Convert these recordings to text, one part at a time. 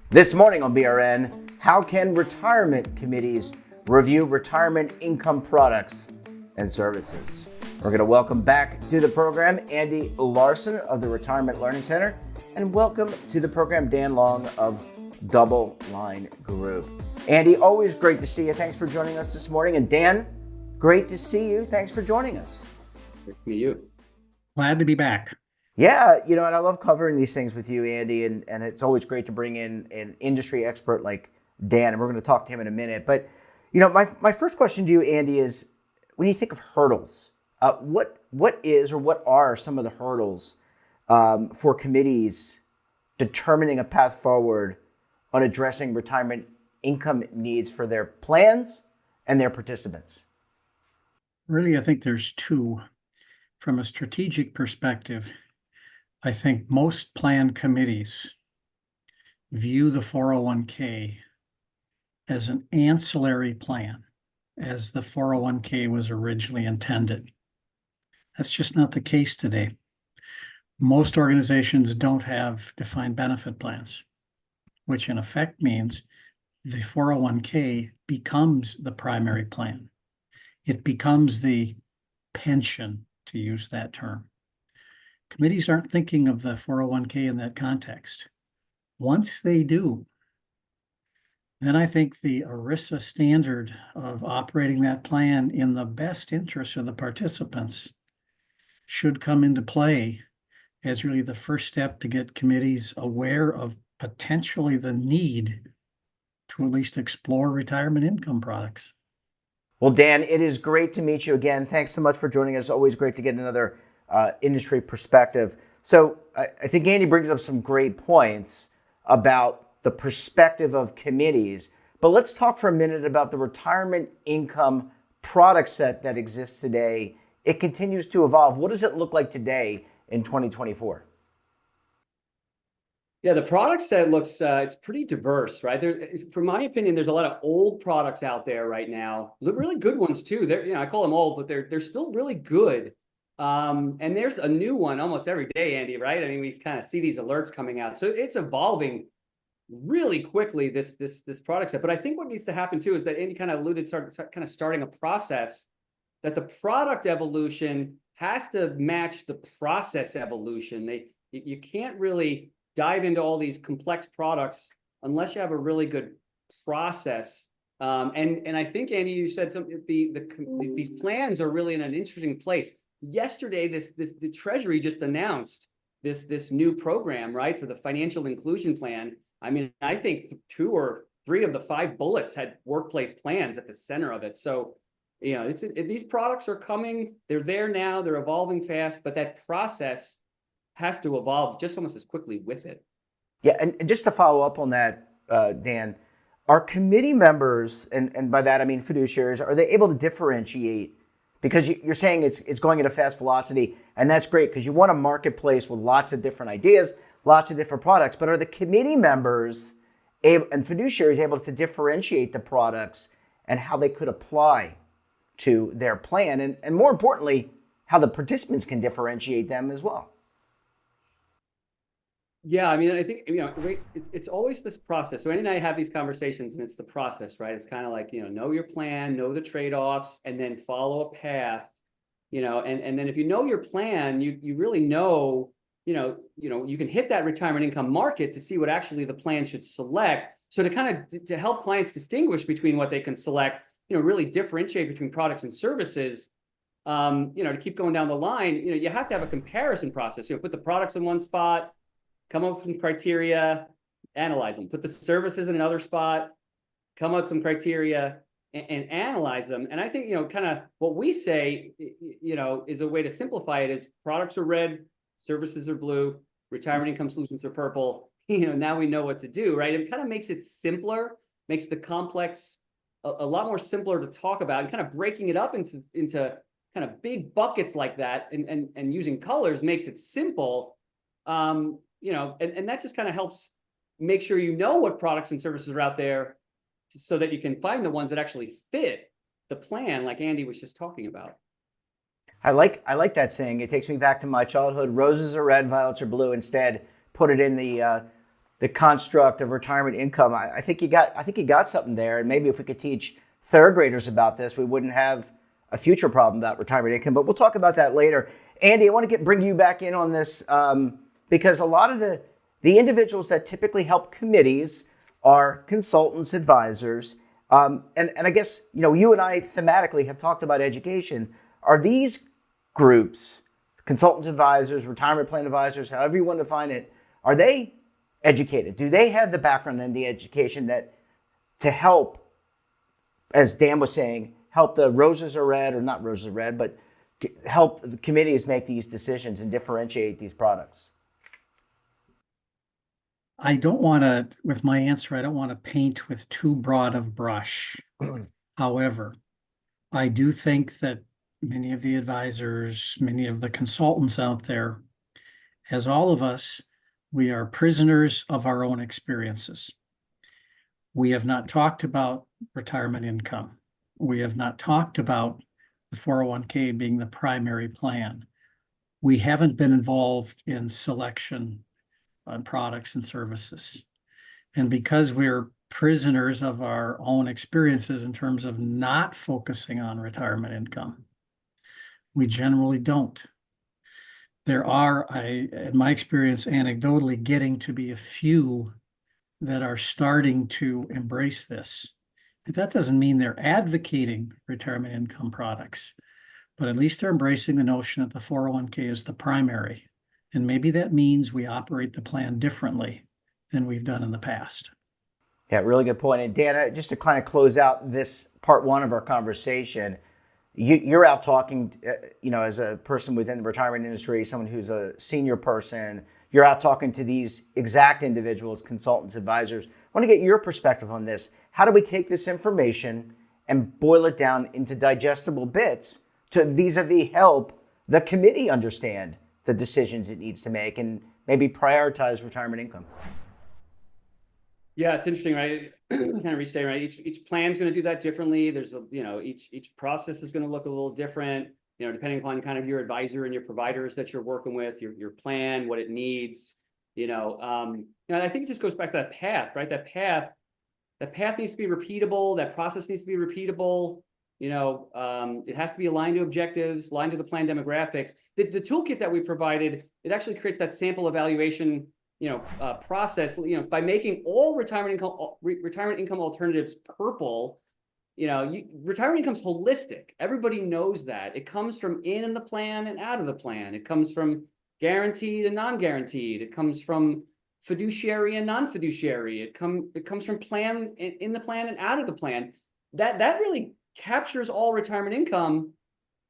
This morning on BRN, how can retirement committees review retirement income products and services? We're going to welcome back to the program Andy Larson of the Retirement Learning Center, and welcome to the program Dan Long of DoubleLine Group. Andy, always great to see you. Thanks for joining us this morning. And Dan, great to see you. Thanks for joining us. Good to meet you. Glad to be back. Yeah, and I love covering these things with you, Andy, and it's always great to bring in an industry expert like Dan, and we're going to talk to him in a minute. But, my first question to you, Andy, is when you think of hurdles, what are some of the hurdles for committees determining a path forward on addressing retirement income needs for their plans and their participants? Really, I think there's two. From a strategic perspective, I think most plan committees view the 401k as an ancillary plan, as the 401k was originally intended. That's just not the case today. Most organizations don't have defined benefit plans, which in effect means the 401k becomes the primary plan. It becomes the pension, to use that term. Committees aren't thinking of the 401k in that context. Once they do, then I think the ERISA standard of operating that plan in the best interest of the participants should come into play as really the first step to get committees aware of potentially the need to at least explore retirement income products. Well, Dan, it is great to meet you again. Thanks so much for joining us. Always great to get another industry perspective. So I think Andy brings up some great points about the perspective of committees, but let's talk for a minute about the retirement income product set that exists today. It continues to evolve. What does it look like today in 2024? Yeah, the product set looks, it's pretty diverse, right? From my opinion, there's a lot of old products out there right now. Really good ones too. I call them old, but they're still really good. And there's a new one almost every day, Andy, right? I mean, we kind of see these alerts coming out. So it's evolving really quickly, this product set. But I think what needs to happen too is that Andy kind of alluded to kind of starting a process that the product evolution has to match the process evolution. You can't really dive into all these complex products unless you have a really good process. And I think, Andy, you said these plans are really in an interesting place. Yesterday, the Treasury just announced this new program, right, for the financial inclusion plan. I mean, I think 2 or 3 of the 5 bullets had workplace plans at the center of it. So, these products are coming. They're there now. They're evolving fast, but that process has to evolve just almost as quickly with it. Yeah, and just to follow up on that, Dan, are committee members, and by that I mean fiduciaries, are they able to differentiate? Because you're saying it's going at a fast velocity, and that's great because you want a marketplace with lots of different ideas, lots of different products, but are the committee members and fiduciaries able to differentiate the products and how they could apply to their plan, and more importantly, how the participants can differentiate them as well? Yeah, I mean, I think, it's always this process. So Andy and I have these conversations, and it's the process, right? It's kind of like, know your plan, know the trade-offs, and then follow a path, and then if you know your plan, you really know, you can hit that retirement income market to see what actually the plan should select. So to help clients distinguish between what they can select, really differentiate between products and services, to keep going down the line, you have to have a comparison process. Put the products in one spot, come up with some criteria, analyze them. Put the services in another spot, come up with some criteria, and analyze them. And I think, kind of what we say, is a way to simplify it is products are red, services are blue, retirement income solutions are purple. Now we know what to do, right? It kind of makes it simpler, makes the complex a lot more simpler to talk about, and kind of breaking it up into kind of big buckets like that, and using colors makes it simple. And that just kind of helps make sure what products and services are out there so that you can find the ones that actually fit the plan, like Andy was just talking about. I like that saying. It takes me back to my childhood. Roses are red, violets are blue. Instead, put it in the construct of retirement income. I think you got something there. And maybe if we could teach third graders about this, we wouldn't have a future problem about retirement income. But we'll talk about that later. Andy, I want to bring you back in on this because a lot of the individuals that typically help committees are consultants, advisors, and I guess you and I thematically have talked about education. Are these groups, consultants, advisors, retirement plan advisors, however you want to define it, are they educated? Do they have the background and the education to help, as Dan was saying, help the roses are red, or not roses are red, but help the committees make these decisions and differentiate these products? I don't want to, with my answer, I don't want to paint with too broad of brush. However, I do think that many of the advisors, many of the consultants out there, as all of us, we are prisoners of our own experiences. We have not talked about retirement income. We have not talked about the 401k being the primary plan. We haven't been involved in selection on products and services. And because we're prisoners of our own experiences in terms of not focusing on retirement income, we generally don't. There are, in my experience, anecdotally getting to be a few that are starting to embrace this. But that doesn't mean they're advocating retirement income products, but at least they're embracing the notion that the 401k is the primary. And maybe that means we operate the plan differently than we've done in the past. Yeah, really good point. And Dan, just to kind of close out this part one of our conversation, you're out talking, as a person within the retirement industry, someone who's a senior person, you're out talking to these exact individuals, consultants, advisors. I want to get your perspective on this. How do we take this information and boil it down into digestible bits to vis-a-vis help the committee understand the decisions it needs to make and maybe prioritize retirement income? Yeah, it's interesting, right? Kind of restating, right? Each plan is going to do that differently. There's each process is going to look a little different, depending upon kind of your advisor and your providers that you're working with, your plan, what it needs. I think it just goes back to that path, right? That path needs to be repeatable. That process needs to be repeatable. It has to be aligned to objectives, aligned to the plan demographics. The toolkit that we provided, it actually creates that sample evaluation process, by making all retirement income alternatives purple. Retirement income's holistic. Everybody knows that. It comes from in the plan and out of the plan. It comes from guaranteed and non-guaranteed. It comes from fiduciary and non-fiduciary. It comes from plan in the plan and out of the plan. That really captures all retirement income,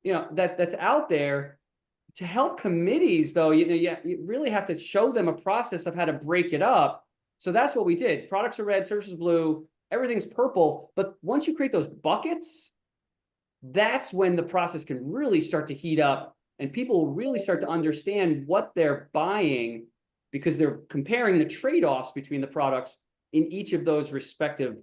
that's out there. To help committees, though, you really have to show them a process of how to break it up. So that's what we did. Products are red, services blue, everything's purple. But once you create those buckets, that's when the process can really start to heat up, and people will really start to understand what they're buying, because they're comparing the trade-offs between the products in each of those respective,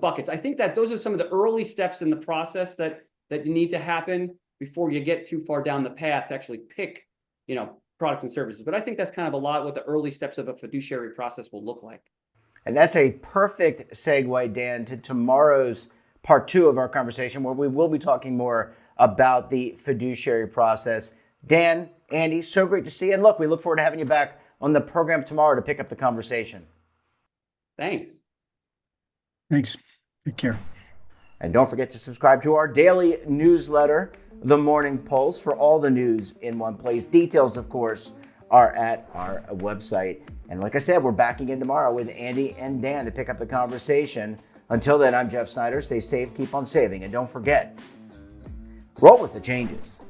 buckets. I think that those are some of the early steps in the process that need to happen before you get too far down the path to actually pick, products and services. But I think that's kind of a lot what the early steps of a fiduciary process will look like. And that's a perfect segue, Dan, to tomorrow's part two of our conversation, where we will be talking more about the fiduciary process. Dan, Andy, so great to see you. And look, we look forward to having you back on the program tomorrow to pick up the conversation. Thanks. Thanks. Take care. And don't forget to subscribe to our daily newsletter, The Morning Pulse, for all the news in one place. Details, of course, are at our website. And like I said, we're back again tomorrow with Andy and Dan to pick up the conversation. Until then, I'm Jeff Snyder. Stay safe, keep on saving, and don't forget, roll with the changes.